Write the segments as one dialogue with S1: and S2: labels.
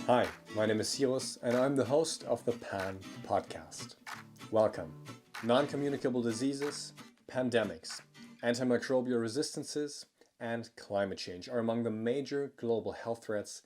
S1: Hi, my name is Silas, and I'm the host of the PAN podcast. Welcome. Non-communicable diseases, pandemics, antimicrobial resistances, and climate change are among the major global health threats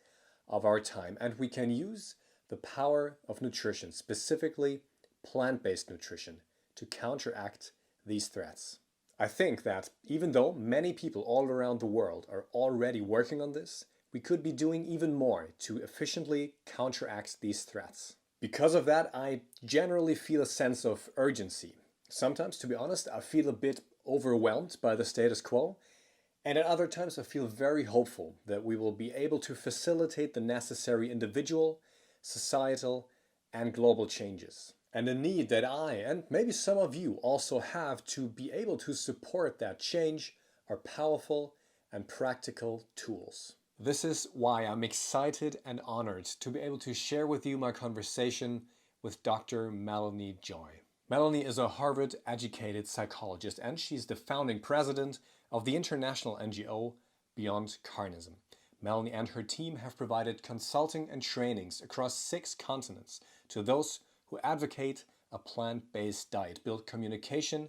S1: of our time, and we can use the power of nutrition, specifically plant-based nutrition, to counteract these threats. I think that even though many people all around the world are already working on this, we could be doing even more to efficiently counteract these threats. Because of that, I generally feel a sense of urgency. Sometimes, to be honest, I feel a bit overwhelmed by the status quo, and at other times I feel very hopeful that we will be able to facilitate the necessary individual, societal, and global changes. And the need that I, and maybe some of you also have to be able to support that change are powerful and practical tools. This is why I'm excited and honored to be able to share with you my conversation with Dr. Melanie Joy. Melanie is a Harvard-educated psychologist, and she's the founding president of the international NGO Beyond Carnism. Melanie and her team have provided consulting and trainings across 6 continents to those who advocate a plant-based diet, build communication,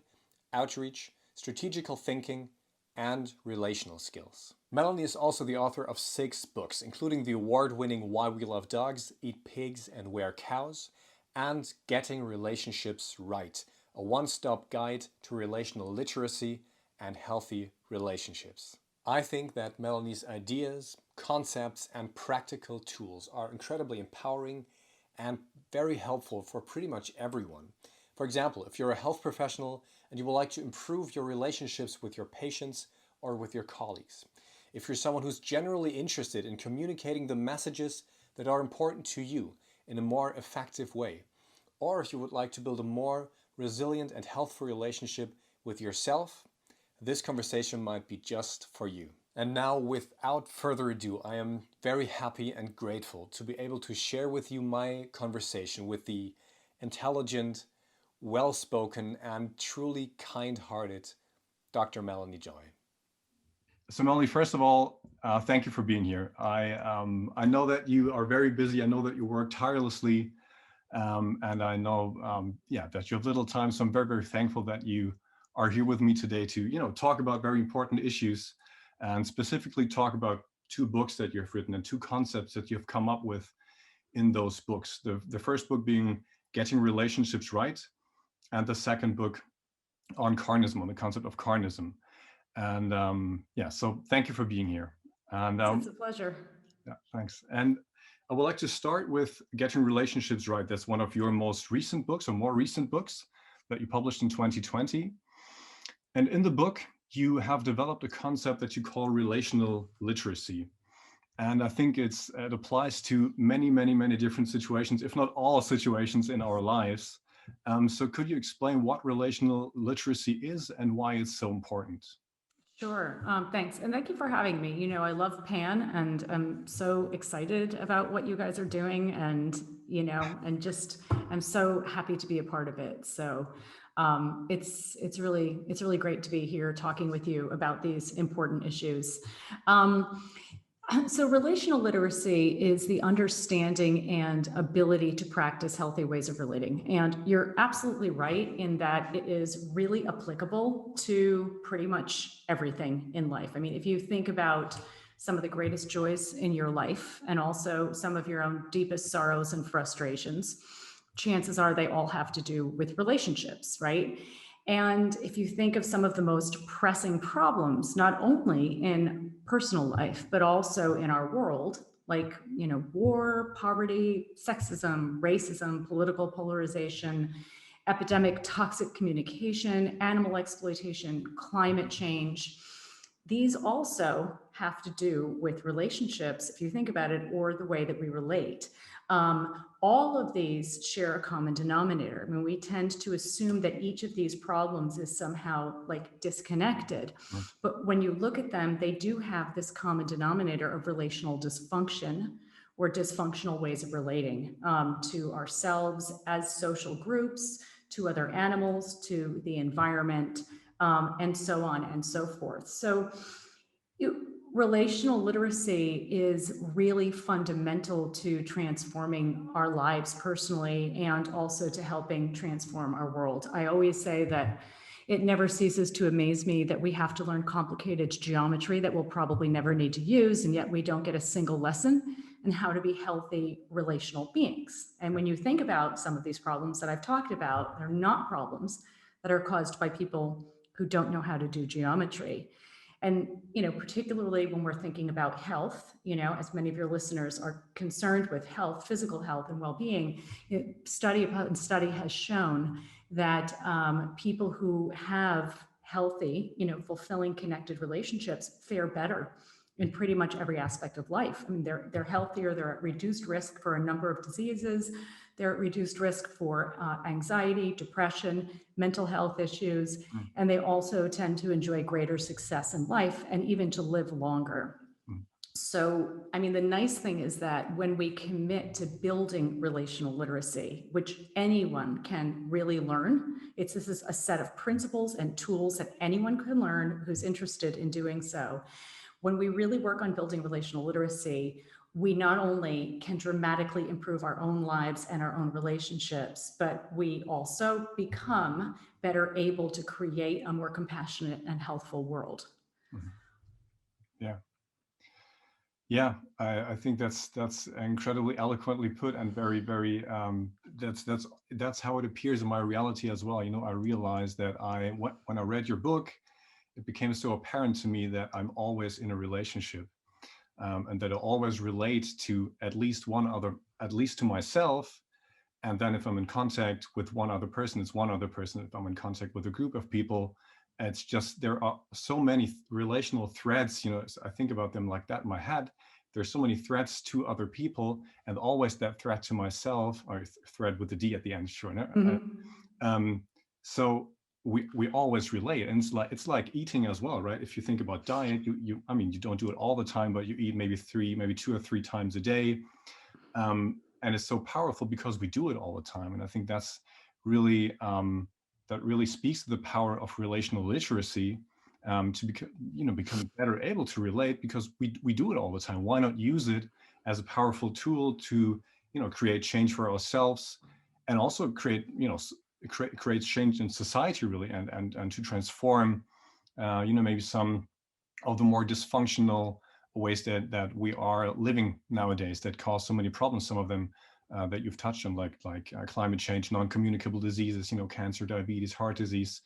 S1: outreach, strategical thinking, and relational skills. Melanie is also the author of 6 books, including the award-winning Why We Love Dogs, Eat Pigs and Wear Cows, and Getting Relationships Right, a one-stop guide to relational literacy and healthy relationships. I think that Melanie's ideas, concepts, and practical tools are incredibly empowering and very helpful for pretty much everyone. For example, if you're a health professional and you would like to improve your relationships with your patients or with your colleagues. If you're someone who's generally interested in communicating the messages that are important to you in a more effective way. Or if you would like to build a more resilient and healthful relationship with yourself, this conversation might be just for you. And now, without further ado, I am very happy and grateful to be able to share with you my conversation with the intelligent, well-spoken, and truly kind-hearted Dr. Melanie Joy.
S2: So Melanie, first of all, thank you for being here. I know that you are very busy. I know that you work tirelessly, and I know, that you have little time. So I'm very, very thankful that you are here with me today to, talk about very important issues, and specifically talk about 2 books that you've written and 2 concepts that you've come up with in those books. The first book being Getting Relationships Right, and the second book on carnism, on the concept of carnism. And so thank you for being here. And
S3: It's a pleasure.
S2: yeah, thanks. And I would like to start with Getting Relationships Right. That's one of your most recent books, or more recent books, that you published in 2020. And in the book, you have developed a concept that you call relational literacy. And I think it applies to many, many, many different situations, if not all situations in our lives. So could you explain what relational literacy is and why it's so important?
S3: Sure. Thanks. And thank you for having me. I love PAN and I'm so excited about what you guys are doing and just I'm so happy to be a part of it. So it's really great to be here talking with you about these important issues. So relational literacy is the understanding and ability to practice healthy ways of relating. And you're absolutely right in that it is really applicable to pretty much everything in life. I mean, if you think about some of the greatest joys in your life and also some of your own deepest sorrows and frustrations, chances are they all have to do with relationships, right? And if you think of some of the most pressing problems, not only in personal life, but also in our world, like, war, poverty, sexism, racism, political polarization, epidemic toxic communication, animal exploitation, climate change, these also have to do with relationships, if you think about it, or the way that we relate. All of these share a common denominator. I mean, we tend to assume that each of these problems is somehow like disconnected, but when you look at them, they do have this common denominator of relational dysfunction or dysfunctional ways of relating to ourselves as social groups, to other animals, to the environment, and so on and so forth. So relational literacy is really fundamental to transforming our lives personally and also to helping transform our world. I always say that it never ceases to amaze me that we have to learn complicated geometry that we'll probably never need to use, and yet we don't get a single lesson in how to be healthy relational beings. And when you think about some of these problems that I've talked about, they're not problems that are caused by people who don't know how to do geometry. And, particularly when we're thinking about health, as many of your listeners are concerned with health, physical health and well-being, study upon study has shown that people who have healthy, fulfilling, connected relationships fare better in pretty much every aspect of life. I mean, they're healthier, they're at reduced risk for a number of diseases, they're at reduced risk for anxiety, depression, mental health issues, and they also tend to enjoy greater success in life and even to live longer. So, I mean, the nice thing is that when we commit to building relational literacy, which anyone can really learn, this is a set of principles and tools that anyone can learn who's interested in doing so. When we really work on building relational literacy, we not only can dramatically improve our own lives and our own relationships, but we also become better able to create a more compassionate and healthful world.
S2: Yeah. Yeah, I think that's incredibly eloquently put, and very, very that's how it appears in my reality as well. I realized that when I read your book, it became so apparent to me that I'm always in a relationship, and that I always relate to at least to myself. And then if I'm in contact with one other person, it's one other person. If I'm in contact with a group of people, it's just, there are so many relational threads, I think about them like that in my head. There's so many threads to other people, and always that threat to myself, or thread with the D at the end, sure. So we always relate, and it's like eating as well, right? If you think about diet, you don't do it all the time, but you eat maybe 2 or 3 times a day. And it's so powerful because we do it all the time. And I think that's really, that really speaks to the power of relational literacy, to become better able to relate, because we do it all the time. Why not use it as a powerful tool to, create change for ourselves, and also create change in society, really, and to transform, maybe some of the more dysfunctional ways that we are living nowadays that cause so many problems. Some of them that you've touched on, like climate change, non-communicable diseases, cancer, diabetes, heart disease.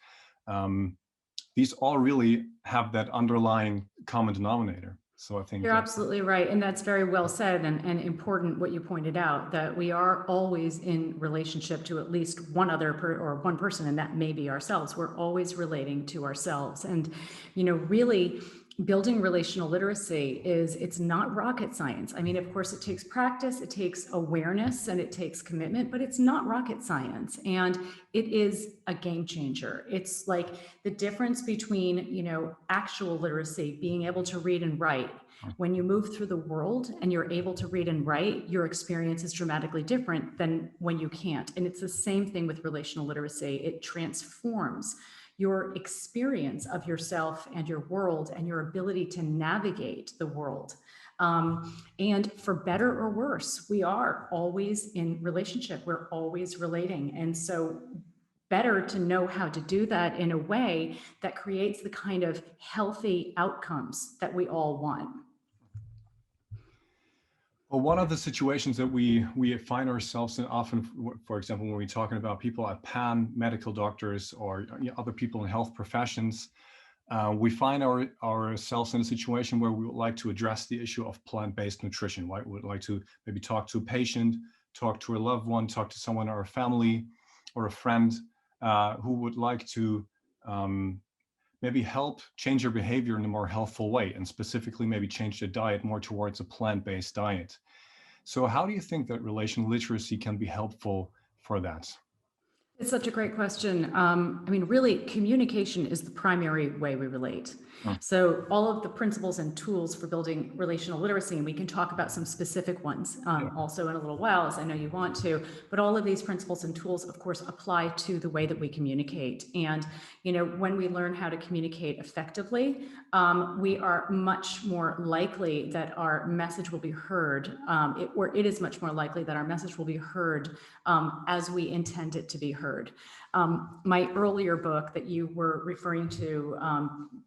S2: These all really have that underlying common denominator. So I think
S3: you're absolutely right. And that's very well said, and important what you pointed out, that we are always in relationship to at least one other one person, and that may be ourselves. We're always relating to ourselves. And, really building relational literacy it's not rocket science. I mean, of course, it takes practice, it takes awareness, and it takes commitment, but it's not rocket science. And it is a game changer. It's like the difference between, actual literacy, being able to read and write. When you move through the world and you're able to read and write, your experience is dramatically different than when you can't. And it's the same thing with relational literacy. It transforms your experience of yourself and your world and your ability to navigate the world. And for better or worse, we are always in relationship. We're always relating. And so better to know how to do that in a way that creates the kind of healthy outcomes that we all want.
S2: Well, one of the situations that we find ourselves in often, for example, when we're talking about people at PAN, medical doctors, or other people in health professions, we find ourselves in a situation where we would like to address the issue of plant-based nutrition, right? We would like to maybe talk to a patient, talk to a loved one, talk to someone in our family or a friend who would like to maybe help change their behavior in a more healthful way, and specifically maybe change their diet more towards a plant-based diet. So how do you think that relational literacy can be helpful for that?
S3: It's such a great question. I mean, really, communication is the primary way we relate.
S2: Mm.
S3: So all of the principles and tools for building relational literacy, and we can talk about some specific ones
S2: Yeah.
S3: also in a little while, as I know you want to, but all of these principles and tools, of course, apply to the way that we communicate. And, you know, when we learn how to communicate effectively, we are much more likely that our message will be heard, or it is much more likely that our message will be heard as we intend it to be heard. My earlier book that you were referring to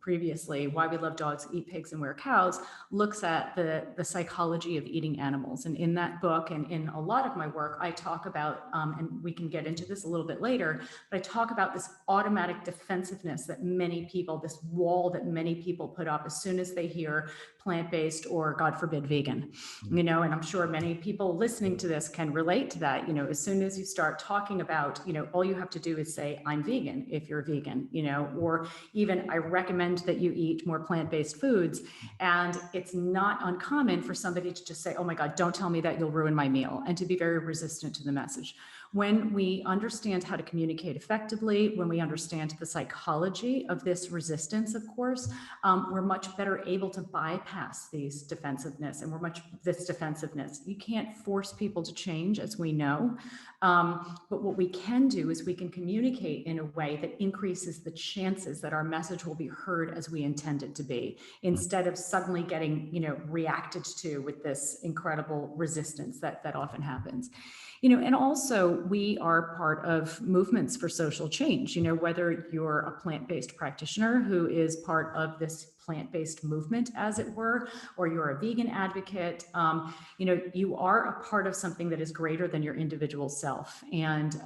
S3: previously, Why We Love Dogs, Eat Pigs, and Wear Cows, looks at the psychology of eating animals. And in that book and in a lot of my work, I talk about, and we can get into this a little bit later, but I talk about this automatic defensiveness that many people, this wall that many people put up as soon as they hear plant-based or, God forbid, vegan. You know, and I'm sure many people listening to this can relate to that. You know, as soon as you start talking about, you know, all you have to do is say, I'm vegan, if you're vegan, you know, or even I recommend that you eat more plant-based foods. And it's not uncommon for somebody to just say, oh my God, don't tell me that, you'll ruin my meal, and to be very resistant to the message. When we understand how to communicate effectively, when we understand the psychology of this resistance, of course, we're much better able to bypass this defensiveness. You can't force people to change, as we know. But what we can do is we can communicate in a way that increases the chances that our message will be heard as we intend it to be, instead of suddenly getting, you know, reacted to with this incredible resistance that often happens. You know, and also we are part of movements for social change, you know, whether you're a plant-based practitioner who is part of this plant-based movement, as it were, or you're a vegan advocate, you know, you are a part of something that is greater than your individual self. And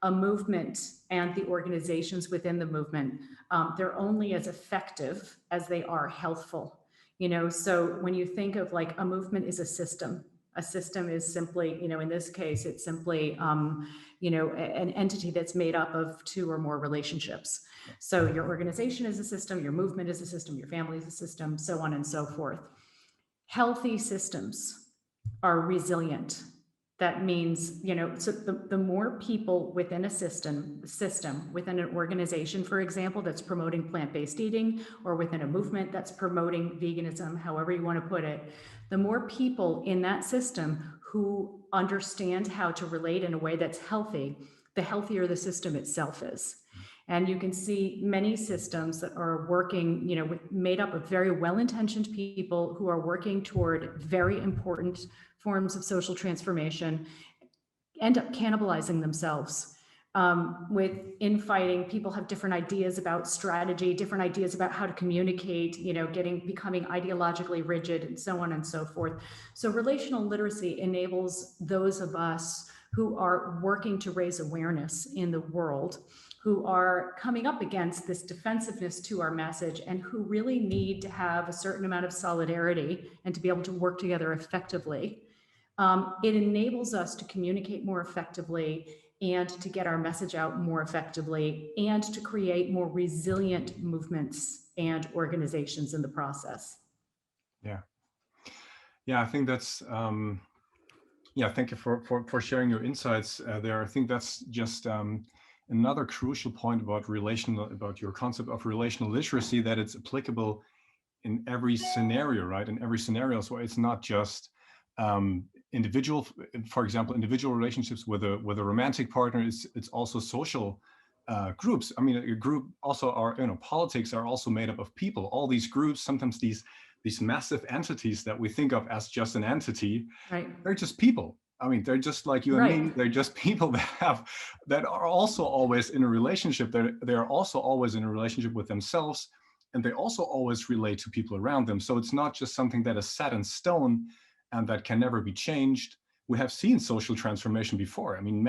S3: a movement and the organizations within the movement, they're only as effective as they are healthful. You know, so when you think of like a movement is a system is simply, you know, in this case, it's simply, you know, an entity that's made up of two or more relationships. So your organization is a system, your movement is a system, your family is a system, so on and so forth. Healthy systems are resilient. That means, you know, so the more people within a system, within an organization, for example, that's promoting plant-based eating, or within a movement that's promoting veganism, however you want to put it, the more people in that system who understand how to relate in a way that's healthy, the healthier the system itself is. And you can see many systems that are working, you know, made up of very well-intentioned people who are working toward very important forms of social transformation, end up cannibalizing themselves. With infighting, people have different ideas about strategy, different ideas about how to communicate, you know, becoming ideologically rigid, and so on and so forth. So relational literacy enables those of us who are working to raise awareness in the world, who are coming up against this defensiveness to our message, and who really need to have a certain amount of solidarity and to be able to work together effectively. It enables us to communicate more effectively and to get our message out more effectively, and to create more resilient movements and organizations in the process.
S2: Yeah. Yeah, I think that's, yeah, thank you for sharing your insights there. I think that's just another crucial point about your concept of relational literacy, that it's applicable in every scenario, right? In every scenario. So it's not just individual, for example, individual relationships with a romantic partner. It's also social groups. I mean, a group also are, you know, politics are also made up of people. All these groups, sometimes these massive entities that we think of as just an entity,
S3: right?
S2: They're just people. I mean, they're just like you and
S3: right.
S2: me. They're just people that are also always in a relationship. They're also always in a relationship with themselves, and they also always relate to people around them. So it's not just something that is set in stone and that can never be changed. We have seen social transformation before. I mean,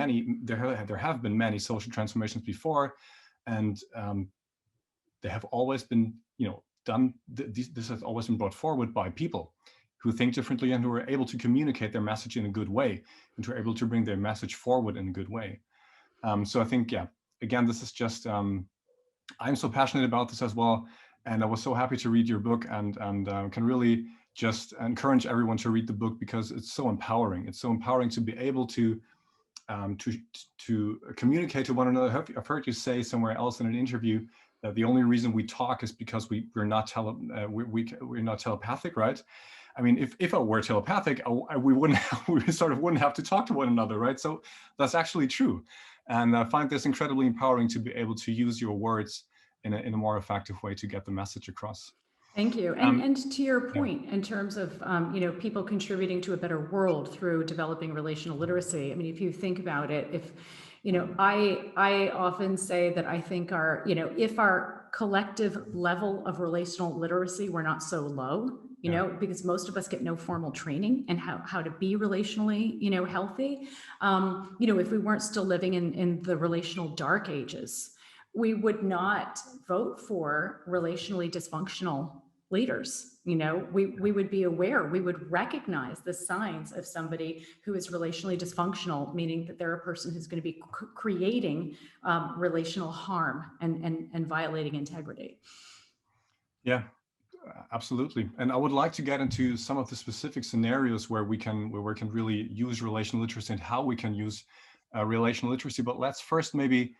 S2: there have been many social transformations before, and they have always been, you know, done. This has always been brought forward by people who think differently and who are able to communicate their message in a good way, and who are able to bring their message forward in a good way. So I think, yeah, again, this is just, I'm so passionate about this as well. And I was so happy to read your book, and can really just encourage everyone to read the book, because it's so empowering. It's so empowering to be able to to communicate to one another. I've heard you say somewhere else in an interview that the only reason we talk is because we're not telepathic, right? I mean, if I were telepathic, we sort of wouldn't have to talk to one another, right? So that's actually true, and I find this incredibly empowering to be able to use your words in a more effective way to get the message across.
S3: Thank you. And to your point, in terms of people contributing to a better world through developing relational literacy. I mean, if you think about it, I often say that I think if our collective level of relational literacy were not so low, because most of us get no formal training in how to be relationally, healthy. If we weren't still living in the relational dark ages, we would not vote for relationally dysfunctional leaders. We would be aware, we would recognize the signs of somebody who is relationally dysfunctional, meaning that they're a person who's going to be creating relational harm and violating integrity.
S2: Yeah, absolutely. And I would like to get into some of the specific scenarios where we can really use relational literacy and how we can use relational literacy. But let's first maybe,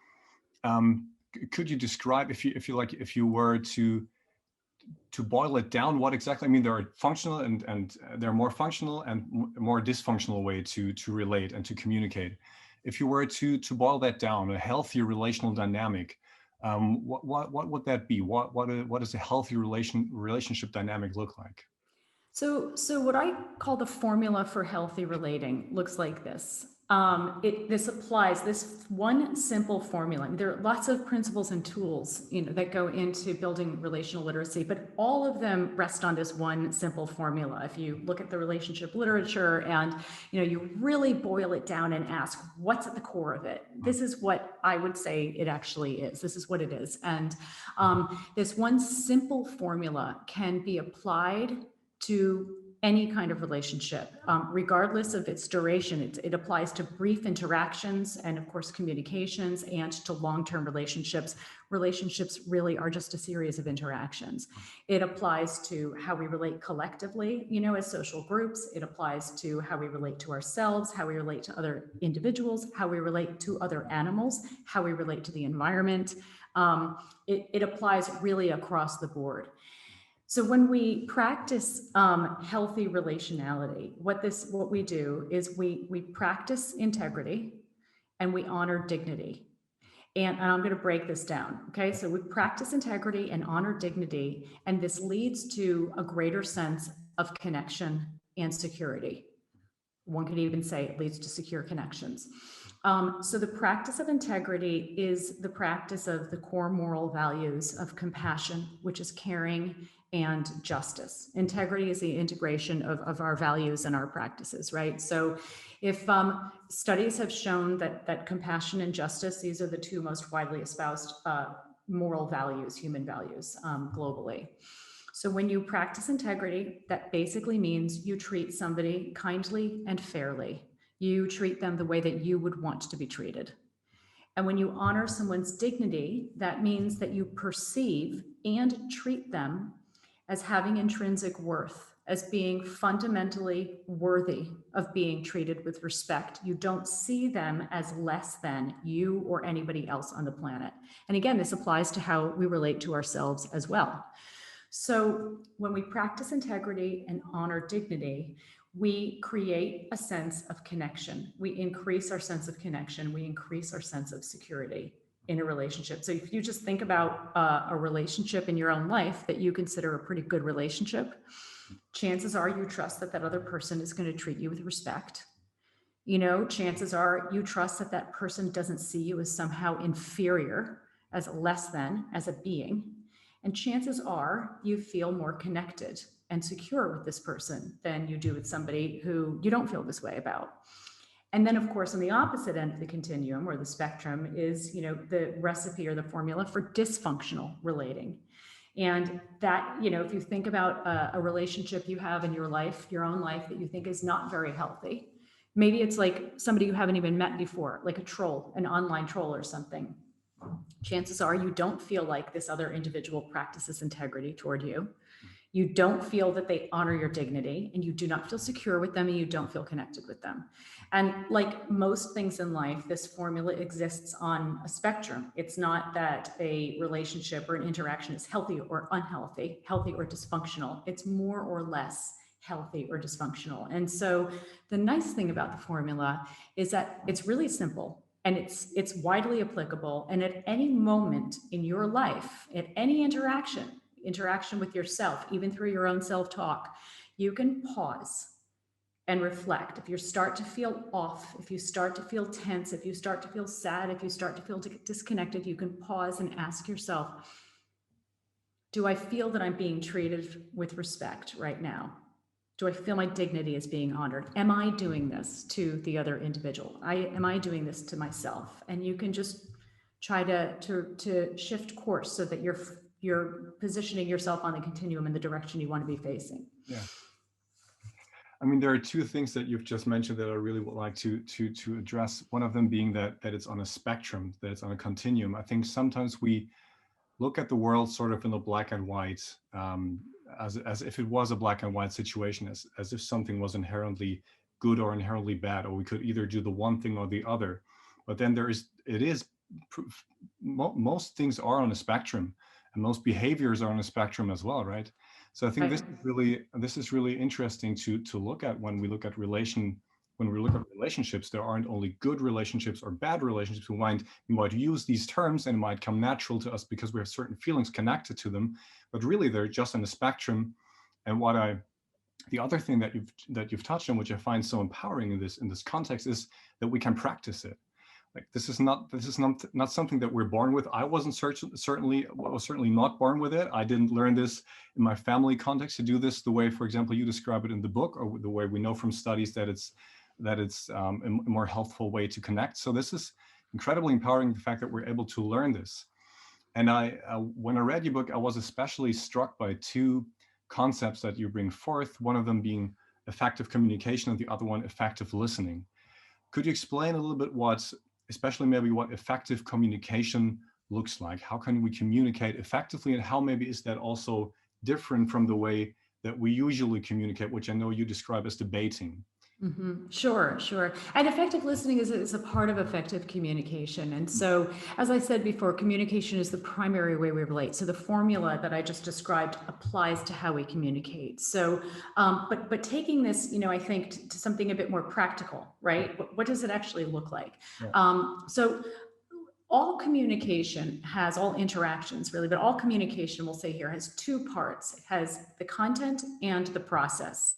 S2: could you describe, if you were to boil it down, what exactly? I mean, there are functional and there are more functional and more dysfunctional way to relate and to communicate. If you were to boil that down, a healthy relational dynamic, what would that be? What does a healthy relationship dynamic look like?
S3: So what I call the formula for healthy relating looks like this. This applies, this one simple formula. There are lots of principles and tools, that go into building relational literacy, but all of them rest on this one simple formula. If you look at the relationship literature and, you really boil it down and ask, what's at the core of it? This is what I would say it actually is. This is what it is. And this one simple formula can be applied to any kind of relationship, regardless of its duration. It applies to brief interactions and, of course, communications, and to long-term relationships. Relationships really are just a series of interactions. It applies to how we relate collectively, as social groups. It applies to how we relate to ourselves, how we relate to other individuals, how we relate to other animals, how we relate to the environment. It applies really across the board. So when we practice healthy relationality, what we do is we practice integrity and we honor dignity. And I'm going to break this down. Okay, so we practice integrity and honor dignity, and this leads to a greater sense of connection and security. One could even say it leads to secure connections. So the practice of integrity is the practice of the core moral values of compassion, which is caring, and justice. Integrity is the integration of our values and our practices, right? So if studies have shown that compassion and justice, these are the two most widely espoused moral values, human values, globally. So when you practice integrity, that basically means you treat somebody kindly and fairly. You treat them the way that you would want to be treated. And when you honor someone's dignity, that means that you perceive and treat them as having intrinsic worth, as being fundamentally worthy of being treated with respect. You don't see them as less than you or anybody else on the planet. And again, this applies to how we relate to ourselves as well. So when we practice integrity and honor dignity, we create a sense of connection. We increase our sense of connection. We increase our sense of security in a relationship. So if you just think about a relationship in your own life that you consider a pretty good relationship, chances are you trust that other person is going to treat you with respect. Chances are you trust that person doesn't see you as somehow inferior, as less than, as a being. And chances are you feel more connected and secure with this person than you do with somebody who you don't feel this way about. And then, of course, on the opposite end of the continuum or the spectrum is, the recipe or the formula for dysfunctional relating. And that, if you think about a relationship you have in your life, your own life, that you think is not very healthy, maybe it's like somebody you haven't even met before, like a troll, an online troll or something. Chances are you don't feel like this other individual practices integrity toward you. You don't feel that they honor your dignity, and you do not feel secure with them, and you don't feel connected with them. And like most things in life, this formula exists on a spectrum. It's not that a relationship or an interaction is healthy or unhealthy, healthy or dysfunctional. It's more or less healthy or dysfunctional. And so the nice thing about the formula is that it's really simple, and it's widely applicable. And at any moment in your life, at any interaction with yourself, even through your own self-talk, you can pause and reflect. If you start to feel off, if you start to feel tense, if you start to feel sad, if you start to feel disconnected, you can pause and ask yourself, do I feel that I'm being treated with respect right now? Do I feel my dignity is being honored? Am I doing this to the other individual? Am I doing this to myself? And you can just try to shift course so that you're positioning yourself on the continuum in the direction you want to be facing.
S2: Yeah. I mean, there are two things that you've just mentioned that I really would like to address. One of them being that it's on a spectrum, that it's on a continuum. I think sometimes we look at the world sort of in the black and white, as if it was a black and white situation, as if something was inherently good or inherently bad, or we could either do the one thing or the other. But then most things are on a spectrum, and most behaviors are on a spectrum as well, right? So I think this is really interesting to look at when we look at relationships. There aren't only good relationships or bad relationships. We might use these terms and it might come natural to us because we have certain feelings connected to them, but really they're just on a spectrum. And the other thing that you've touched on, which I find so empowering in this context, is that we can practice it. Like this is not something that we're born with. I wasn't certainly not born with it. I didn't learn this in my family context to do this the way, for example, you describe it in the book, or the way we know from studies that it's a more healthful way to connect. So this is incredibly empowering, the fact that we're able to learn this. And when I read your book, I was especially struck by two concepts that you bring forth. One of them being effective communication, and the other one effective listening. Could you explain a little bit especially maybe what effective communication looks like? How can we communicate effectively, and how maybe is that also different from the way that we usually communicate, which I know you describe as debating?
S3: Mm-hmm. Sure. And effective listening is a part of effective communication. And so, as I said before, communication is the primary way we relate. So the formula that I just described applies to how we communicate. So, but taking this, I think to something a bit more practical, right? What does it actually look like? Yeah. So all communication has, all interactions really, but all communication, we'll say here, has two parts. It has the content and the process.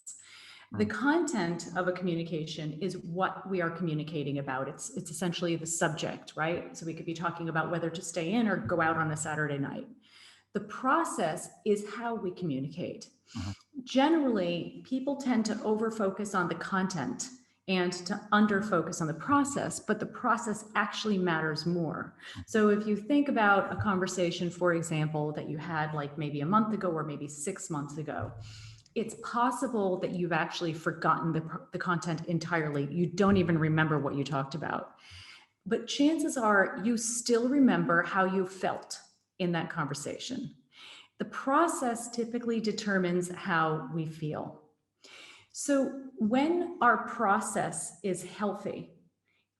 S3: The content of a communication is what we are communicating about. It's essentially the subject, right? So we could be talking about whether to stay in or go out on a Saturday night. The process is how we communicate. Generally, people tend to over-focus on the content and to under-focus on the process, but the process actually matters more. So if you think about a conversation, for example, that you had like maybe a month ago or maybe 6 months ago, it's possible that you've actually forgotten the content entirely. You don't even remember what you talked about. But chances are you still remember how you felt in that conversation. The process typically determines how we feel. So when our process is healthy,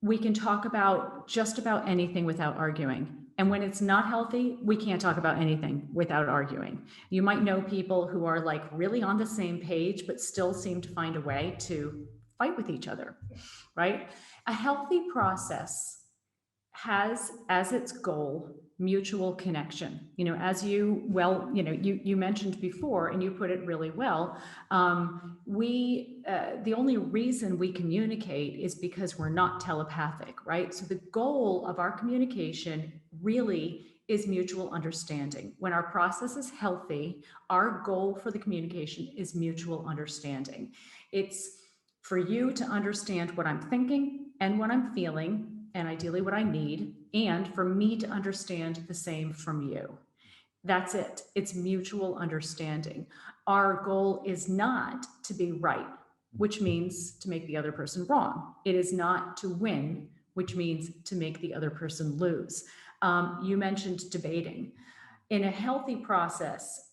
S3: we can talk about just about anything without arguing. And when it's not healthy, we can't talk about anything without arguing. You might know people who are like really on the same page, but still seem to find a way to fight with each other, right? A healthy process has as its goal mutual connection. As you mentioned before, and you put it really well, the only reason we communicate is because we're not telepathic, right? So the goal of our communication really is mutual understanding. When our process is healthy, our goal for the communication is mutual understanding. It's for you to understand what I'm thinking and what I'm feeling, and ideally what I need, and for me to understand the same from you. That's it. It's mutual understanding. Our goal is not to be right, which means to make the other person wrong. It is not to win, which means to make the other person lose. You mentioned debating. In a healthy process,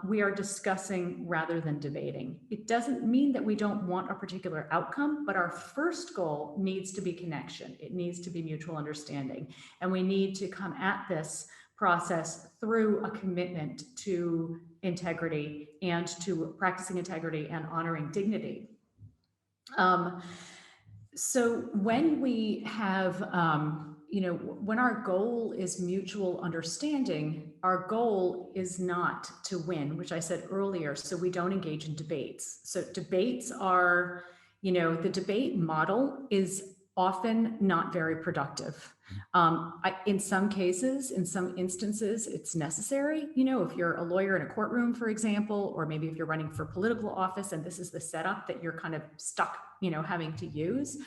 S3: we are discussing rather than debating. It doesn't mean that we don't want a particular outcome, but our first goal needs to be connection. It needs to be mutual understanding. And we need to come at this process through a commitment to integrity and to practicing integrity and honoring dignity. So when we have, when our goal is mutual understanding, our goal is not to win, which I said earlier. So we don't engage in debates. So debates are, the debate model is often not very productive. In some cases, in some instances, it's necessary. If you're a lawyer in a courtroom, for example, or maybe if you're running for political office and this is the setup that you're kind of stuck, having to use.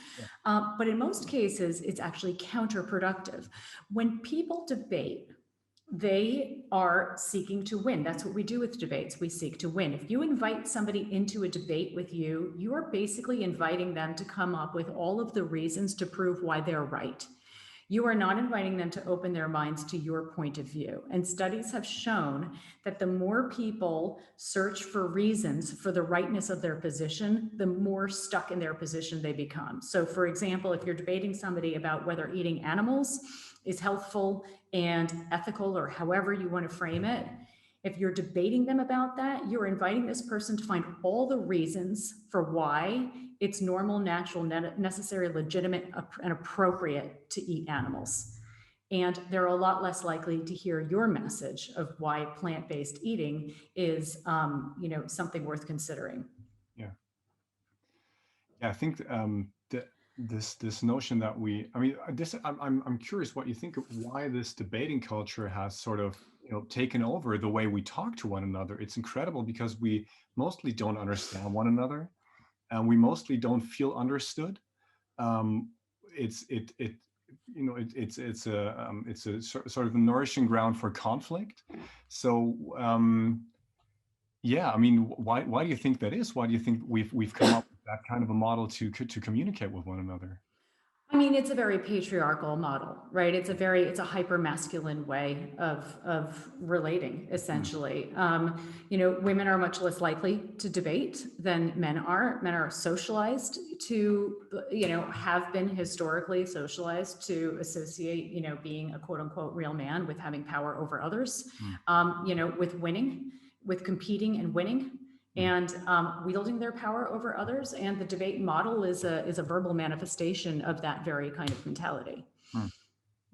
S3: Yeah. But in most cases, it's actually counterproductive. When people debate, they are seeking to win. That's what we do with debates. We seek to win. If you invite somebody into a debate with you, you are basically inviting them to come up with all of the reasons to prove why they're right. You are not inviting them to open their minds to your point of view. And studies have shown that the more people search for reasons for the rightness of their position, the more stuck in their position they become. So for example, if you're debating somebody about whether eating animals is healthful and ethical, or however you want to frame it, if you're debating them about that, you're inviting this person to find all the reasons for why it's normal, natural, necessary, legitimate, and appropriate to eat animals. And they're a lot less likely to hear your message of why plant-based eating is, something worth considering.
S2: Yeah. Yeah, I think this notion that I'm curious what you think of why this debating culture has sort of taken over the way we talk to one another. It's incredible because we mostly don't understand one another, and we mostly don't feel understood. It's a sort of a nourishing ground for conflict. So yeah, I mean, why do you think that is? Why do you think we've come up with that kind of a model to communicate with one another?
S3: I mean, it's a very patriarchal model, right? It's a hyper masculine way of relating, essentially. Women are much less likely to debate than men are. Men are socialized to, have been historically socialized to associate, being a quote unquote real man with having power over others, with winning, with competing and winning, and wielding their power over others. And the debate model is a verbal manifestation of that very kind of mentality.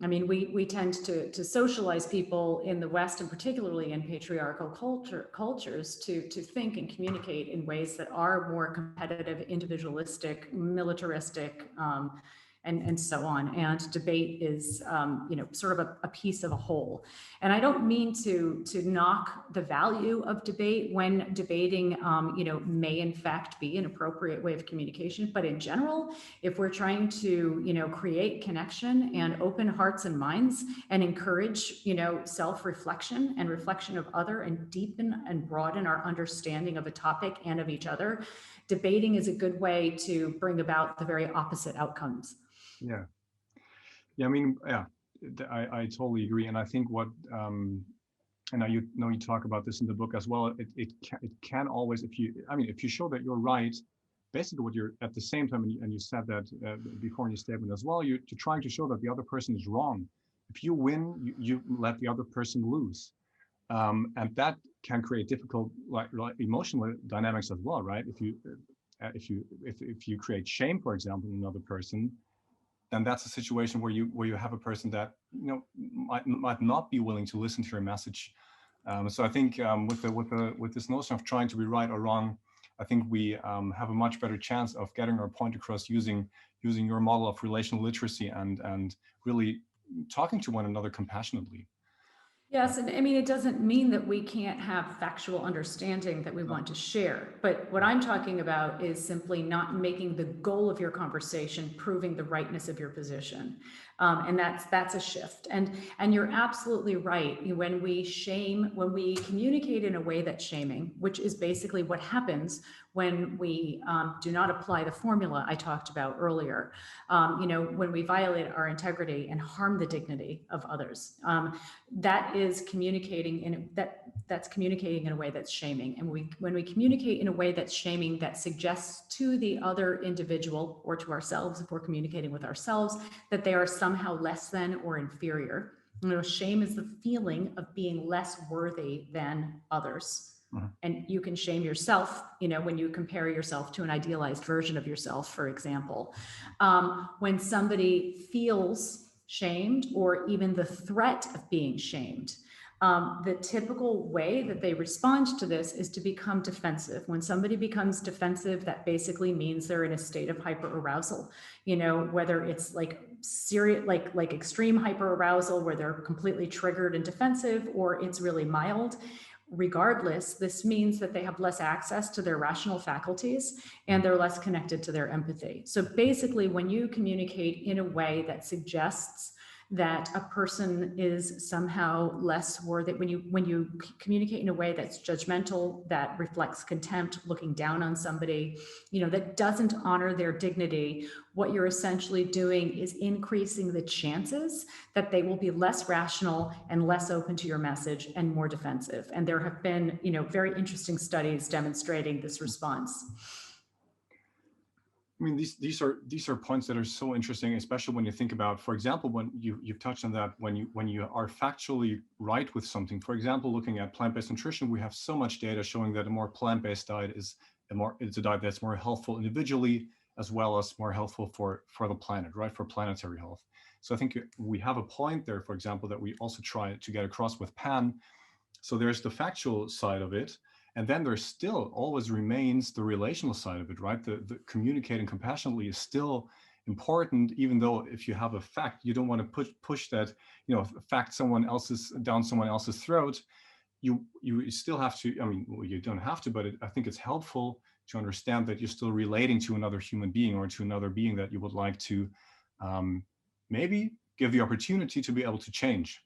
S3: I mean, we tend to socialize people in the West, and particularly in patriarchal cultures, to think and communicate in ways that are more competitive, individualistic, militaristic, and so on. And debate is, sort of a piece of a whole. And I don't mean to knock the value of debate when debating, may in fact be an appropriate way of communication. But in general, if we're trying to, create connection and open hearts and minds and encourage, self-reflection and reflection of other, and deepen and broaden our understanding of a topic and of each other, debating is a good way to bring about the very opposite outcomes.
S2: Yeah. I mean, yeah, I totally agree. And I think what, and you talk about this in the book as well. It can always, if you show that you're right, basically what you're at the same time, and you said that before in your statement as well, you're trying to show that the other person is wrong. If you win, you let the other person lose, and that can create difficult like emotional dynamics as well, right? If you create shame, for example, in another person, then that's a situation where you have a person that might not be willing to listen to your message. So I think with this notion of trying to be right or wrong, I think we have a much better chance of getting our point across using your model of relational literacy and really talking to one another compassionately.
S3: Yes, and I mean, it doesn't mean that we can't have factual understanding that we want to share. But what I'm talking about is simply not making the goal of your conversation proving the rightness of your position. And that's a shift. And you're absolutely right. When we communicate in a way that's shaming, which is basically what happens when we do not apply the formula I talked about earlier, when we violate our integrity and harm the dignity of others, that is communicating that's communicating in a way that's shaming. And when we communicate in a way that's shaming, that suggests to the other individual or to ourselves, if we're communicating with ourselves, that they are somehow less than or inferior. Shame is the feeling of being less worthy than others. And you can shame yourself, when you compare yourself to an idealized version of yourself, for example. When somebody feels shamed or even the threat of being shamed, the typical way that they respond to this is to become defensive. When somebody becomes defensive, that basically means they're in a state of hyperarousal, whether it's like serious, like extreme hyperarousal where they're completely triggered and defensive, or it's really mild. Regardless, this means that they have less access to their rational faculties and they're less connected to their empathy. So basically, when you communicate in a way that suggests that a person is somehow less worthy, when you communicate in a way that's judgmental, that reflects contempt, looking down on somebody, that doesn't honor their dignity, what you're essentially doing is increasing the chances that they will be less rational and less open to your message and more defensive. And there have been, very interesting studies demonstrating this response.
S2: I mean, these are points that are so interesting, especially when you think about, for example, when you've touched on that, when you are factually right with something. For example, looking at plant-based nutrition, we have so much data showing that a more plant-based diet is a diet that's more helpful individually as well as more helpful for the planet, right? For planetary health. So I think we have a point there, for example, that we also try to get across with PAN. So there's the factual side of it. And then there still always remains the relational side of it, right? The communicating compassionately is still important, even though if you have a fact, you don't want to push that, fact down someone else's throat. You still have to, you don't have to, but I think it's helpful to understand that you're still relating to another human being or to another being that you would like to maybe give the opportunity to be able to change.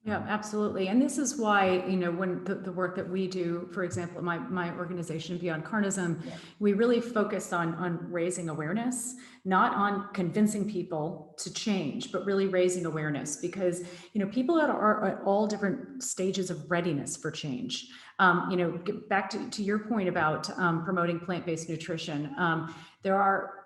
S3: Yeah, absolutely. And this is why, when the work that we do, for example, my organization, Beyond Carnism, we really focus on raising awareness, not on convincing people to change, but really raising awareness, because, people are at all different stages of readiness for change. Back to your point about promoting plant-based nutrition, there are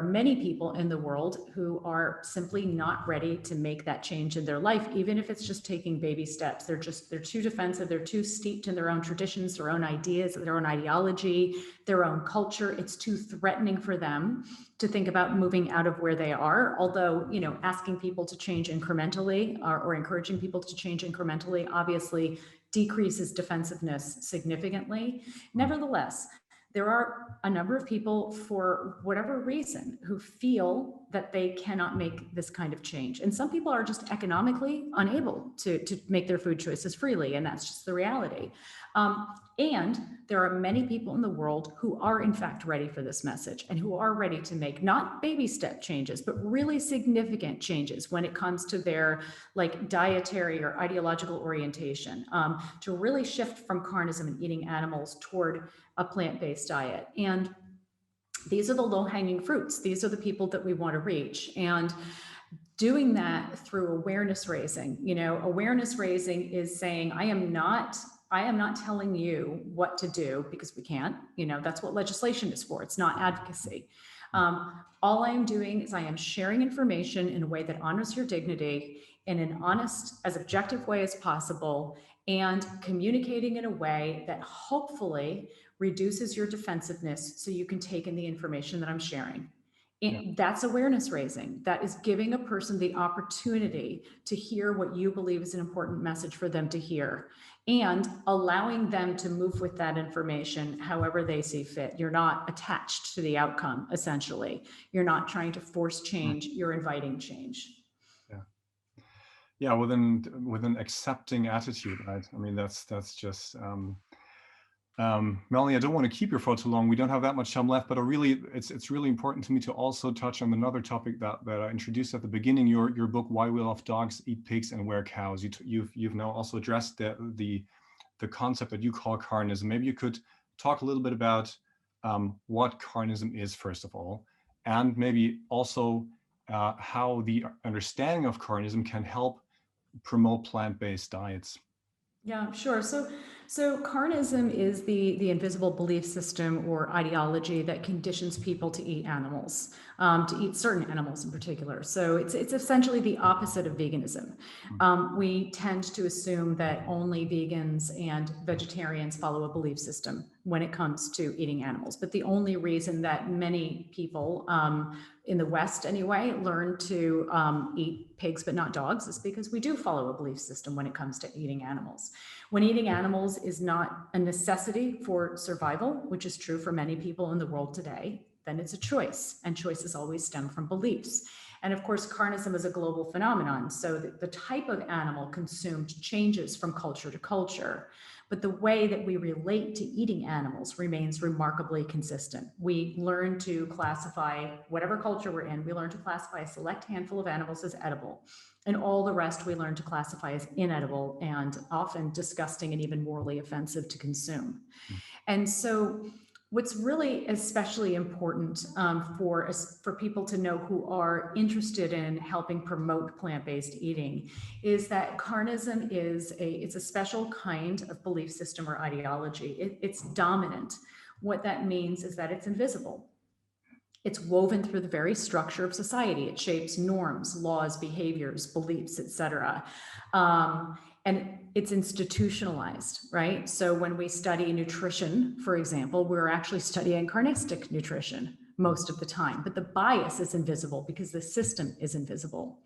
S3: many people in the world who are simply not ready to make that change in their life, even if it's just taking baby steps. They're too defensive. They're too steeped in their own traditions, their own ideas, their own ideology, their own culture. It's too threatening for them to think about moving out of where they are. Although, asking people to change incrementally or encouraging people to change incrementally obviously decreases defensiveness significantly. Nevertheless, there are a number of people, for whatever reason, who feel that they cannot make this kind of change. And some people are just economically unable to make their food choices freely, and that's just the reality. And there are many people in the world who are in fact ready for this message and who are ready to make not baby step changes, but really significant changes when it comes to their dietary or ideological orientation, to really shift from carnism and eating animals toward a plant-based diet. And these are the low-hanging fruits. These are the people that we want to reach. And doing that through awareness raising, awareness raising is saying, I am not telling you what to do, because we can't, that's what legislation is for. It's not advocacy. All I am doing is I am sharing information in a way that honors your dignity in an honest, as objective way as possible, and communicating in a way that hopefully reduces your defensiveness so you can take in the information that I'm sharing. That's awareness raising. That is giving a person the opportunity to hear what you believe is an important message for them to hear, and allowing them to move with that information however they see fit. You're not attached to the outcome, essentially. You're not trying to force change, you're inviting change.
S2: Yeah, with an accepting attitude, right? I mean, that's just Melanie, I don't want to keep you for too long. We don't have that much time left, but it's really important to me to also touch on another topic that I introduced at the beginning. Your book, Why We Love Dogs, Eat Pigs, and Wear Cows. You've now also addressed the concept that you call carnism. Maybe you could talk a little bit about what carnism is, first of all, and maybe also how the understanding of carnism can help promote plant-based diets.
S3: Yeah, sure. So carnism is the invisible belief system or ideology that conditions people to eat animals, to eat certain animals in particular. So it's essentially the opposite of veganism. We tend to assume that only vegans and vegetarians follow a belief system when it comes to eating animals. But the only reason that many people in the West anyway learn to eat pigs but not dogs is because we do follow a belief system when it comes to eating animals. When eating animals is not a necessity for survival, which is true for many people in the world today, then it's a choice, and choices always stem from beliefs. And of course, carnism is a global phenomenon, so the type of animal consumed changes from culture to culture. But the way that we relate to eating animals remains remarkably consistent. We learn to classify, whatever culture we're in, we learn to classify a select handful of animals as edible, and all the rest we learn to classify as inedible and often disgusting and even morally offensive to consume. And so what's really especially important for people to know who are interested in helping promote plant-based eating is that carnism it's a special kind of belief system or ideology. It's dominant. What that means is that it's invisible. It's woven through the very structure of society. It shapes norms, laws, behaviors, beliefs, etc. And it's institutionalized, right? So when we study nutrition, for example, we're actually studying carnistic nutrition most of the time, but the bias is invisible because the system is invisible.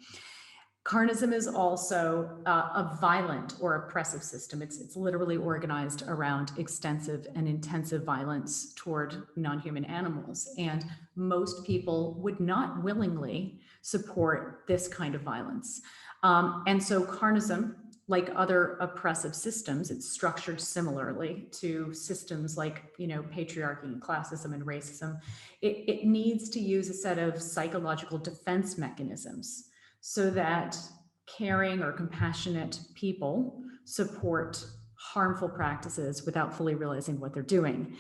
S3: Carnism is also a violent or oppressive system. It's literally organized around extensive and intensive violence toward non-human animals. And most people would not willingly support this kind of violence. And so carnism, like other oppressive systems, it's structured similarly to systems like, patriarchy and classism and racism. It needs to use a set of psychological defense mechanisms so that caring or compassionate people support harmful practices without fully realizing what they're doing.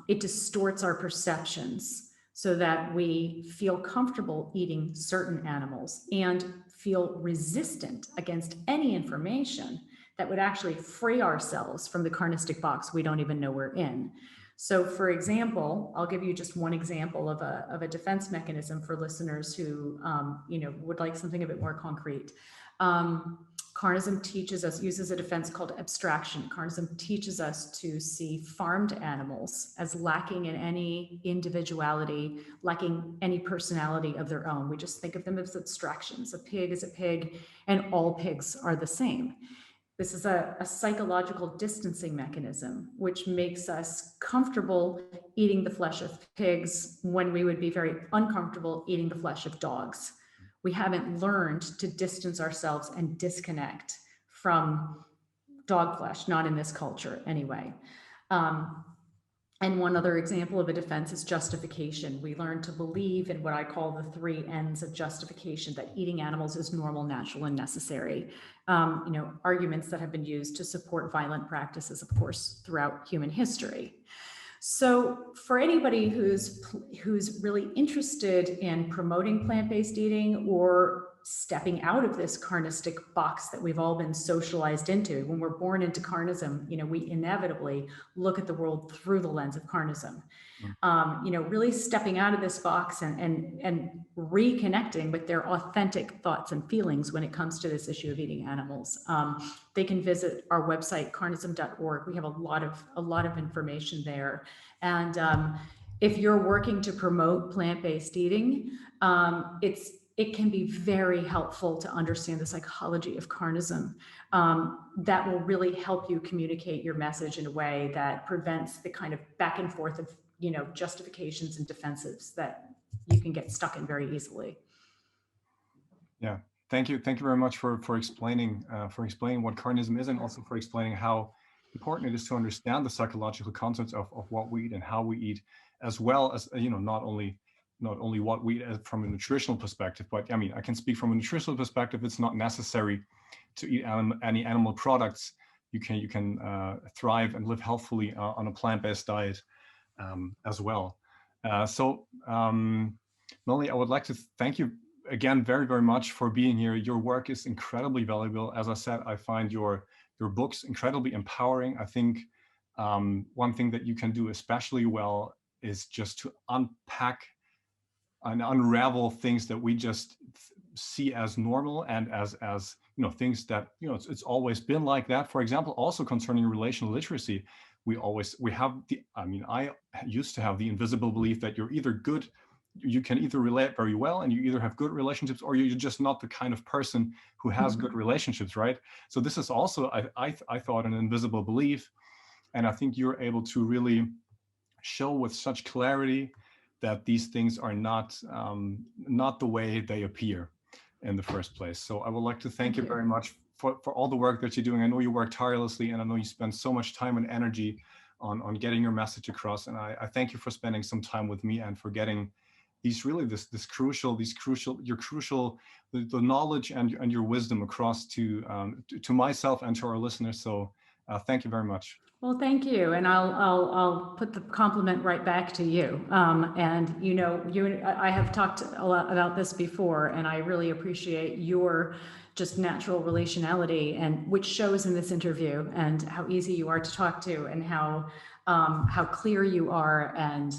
S3: It distorts our perceptions so that we feel comfortable eating certain animals and feel resistant against any information that would actually free ourselves from the carnistic box we don't even know we're in. So for example, I'll give you just one example of a defense mechanism for listeners who would like something a bit more concrete. Carnism uses a defense called abstraction. Carnism teaches us to see farmed animals as lacking in any individuality, lacking any personality of their own. We just think of them as abstractions. A pig is a pig, and all pigs are the same. This is a psychological distancing mechanism, which makes us comfortable eating the flesh of pigs when we would be very uncomfortable eating the flesh of dogs. We haven't learned to distance ourselves and disconnect from dog flesh, not in this culture anyway. And one other example of a defense is justification. We learn to believe in what I call the 3 N's of justification, that eating animals is normal, natural, and necessary. Arguments that have been used to support violent practices, of course, throughout human history. So for anybody who's really interested in promoting plant-based eating or stepping out of this carnistic box that we've all been socialized into, when we're born into carnism, we inevitably look at the world through the lens of carnism. Really stepping out of this box and reconnecting with their authentic thoughts and feelings when it comes to this issue of eating animals. They can visit our website, carnism.org. We have a lot of information there. And if you're working to promote plant-based eating, it can be very helpful to understand the psychology of carnism. That will really help you communicate your message in a way that prevents the kind of back and forth of justifications and defensives that you can get stuck in very easily.
S2: Yeah, thank you very much for explaining what carnism is, and also for explaining how important it is to understand the psychological concepts of what we eat and how we eat, as well as, not only what we eat from a nutritional perspective, but I mean, I can speak from a nutritional perspective. It's not necessary to eat any animal products. You can thrive and live healthfully on a plant-based diet as well. Melanie, I would like to thank you again very, very much for being here. Your work is incredibly valuable. As I said, I find your books incredibly empowering. I think one thing that you can do especially well is just to unpack and unravel things that we just see as normal and as things that it's always been like that. For example, also concerning relational literacy, I used to have the invisible belief that you can either relate very well and you either have good relationships, or you're just not the kind of person who has good relationships, right? So this is also, I thought, an invisible belief. And I think you're able to really show with such clarity that these things are not the way they appear in the first place. So I would like to thank you very much for all the work that you're doing. I know you work tirelessly, and I know you spend so much time and energy on getting your message across. And I thank you for spending some time with me and for getting the knowledge and your wisdom across to myself and to our listeners. So thank you very much.
S3: Well, thank you, and I'll put the compliment right back to you. And I have talked a lot about this before, and I really appreciate your just natural relationality, and which shows in this interview, and how easy you are to talk to, and how clear you are, and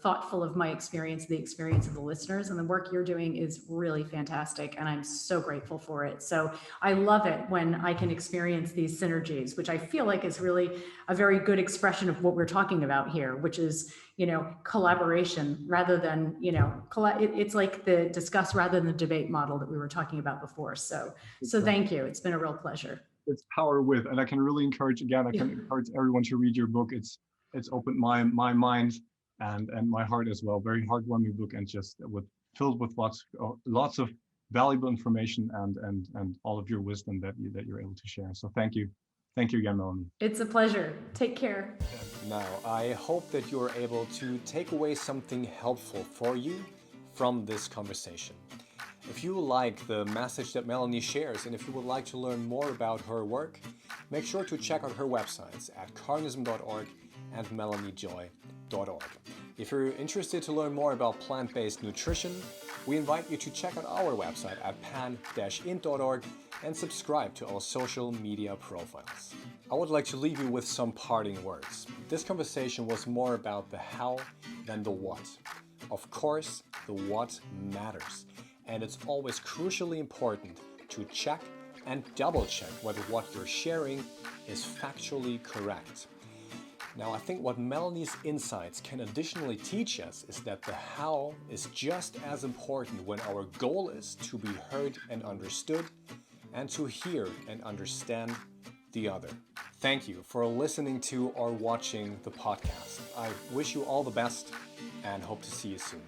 S3: thoughtful of my experience, the experience of the listeners, and the work you're doing is really fantastic, and I'm so grateful for it. So I love it when I can experience these synergies, which I feel like is really a very good expression of what we're talking about here, which is collaboration rather than it's like the discuss rather than the debate model that we were talking about before. So thank you. It's been a real pleasure.
S2: It's Power With, and I can really encourage everyone to read your book. It's opened my mind and my heart as well. Very heartwarming book, and just filled with lots of valuable information and all of your wisdom that you're able to share. So thank you again, Melanie.
S3: It's a pleasure. Take care.
S1: Now, I hope that you are able to take away something helpful for you from this conversation. If you like the message that Melanie shares, and if you would like to learn more about her work, make sure to check out her websites at carnism.org and melaniejoy.org. If you're interested to learn more about plant-based nutrition, we invite you to check out our website at pan-int.org and subscribe to our social media profiles. I would like to leave you with some parting words. This conversation was more about the how than the what. Of course, the what matters, and it's always crucially important to check and double check whether what you're sharing is factually correct. Now, I think what Melanie's insights can additionally teach us is that the how is just as important when our goal is to be heard and understood, and to hear and understand the other. Thank you for listening to or watching the podcast. I wish you all the best and hope to see you soon.